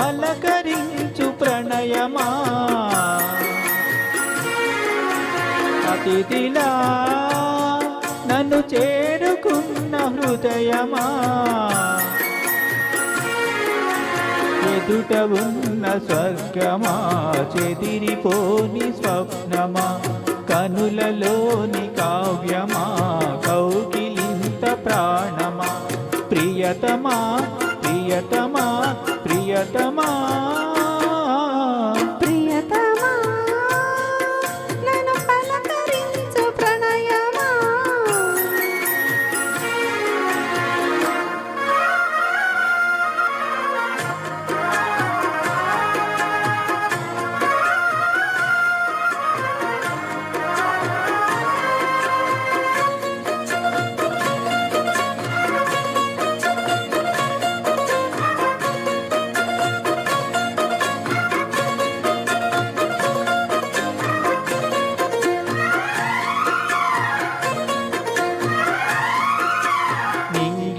పలకరించు ప్రణయమా అతిథిలా నన్ను చేరుకున్న హృదయమా ఎదుట ఉన్న స్వర్గమా చెదిరిపోని స్వప్నమా కనులలోని కావ్యమా కౌగిలింత ప్రాణమా ప్రియతమా ప్రియతమా ప్రియతమా ప్రియతమా నన్ను పలకరించు ప్రణయమా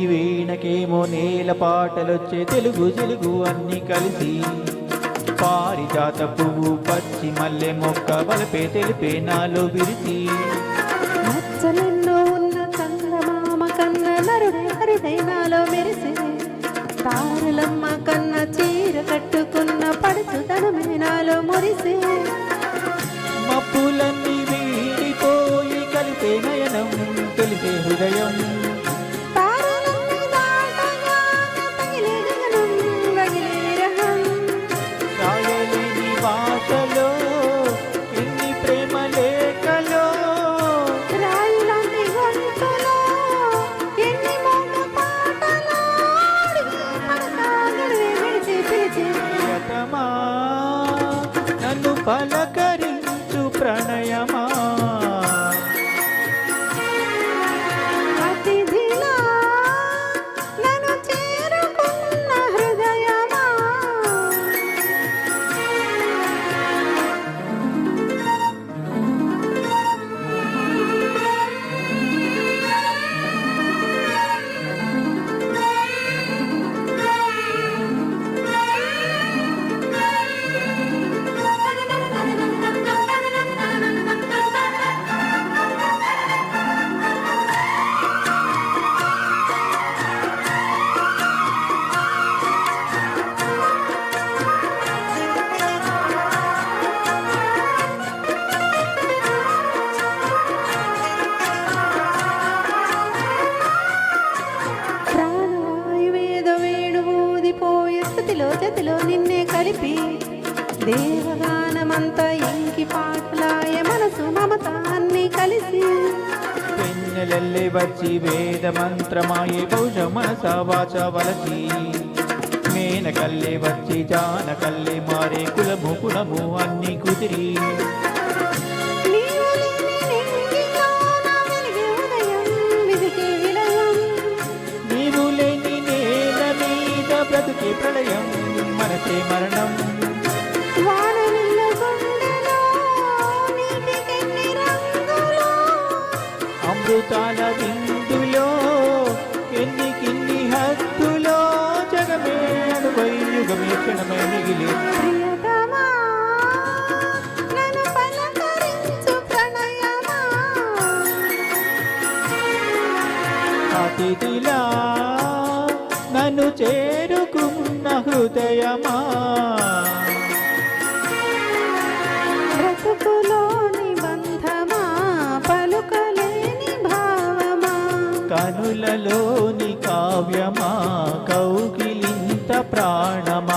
వీణకేమో నేల పాటలొచ్చే తెలుగు తెలుగు అన్ని కలిసి పారిజాత పువ్వు పచ్చి మల్లె మొక్క బలపే తెలిపే నాలో విరిసి మచ్చలెన్నో ఉన్న చందమామ కన్న నరుడే హరిదై నాలో మెరిసి తారలమ్మ కన్న చీర కట్టుకున్న పడుచుదనమే నాలో మురిసి మప్పులన్నీ వీడిపోయి కలిపే నయనం తెలిపే హృదయం భాషలో ఎన్ని ప్రేమ లేఖలో రాయిలాంటి గొంతులో ఎన్ని మౌన పాటలో ప్రియతమా నన్ను పలకరించు ప్రణయమా అతిథిలా నన్ను చేరుకున్న హృదయమా జతిలో నిన్నే కలిపి దేవగానమంతా ఇంకి పాటలాయ మనసు మమత అన్ని కలిసి పెన్నెలెల్లే వచ్చి వేద మంత్రమాయే పౌష మనస వాచ వలసి మేనకల్లే వచ్చి జానకల్లే మారే కులము కులము అన్ని కుదిరి నీవు లేని నేల మీద బ్రతుకే ప్రళయం మనసే మరణం అమృతాల విందులో ఎన్ని కిన్ని హద్దులో జగమే అనుభై యుగమే క్షణమే మిగిలి అతిథిలా నన్ను చేరుకున్న హృదయమా బ్రతుకులోని బంధమా పలుకలేని భావమా కనులలోని కావ్యమా కౌగిలింత ప్రాణమా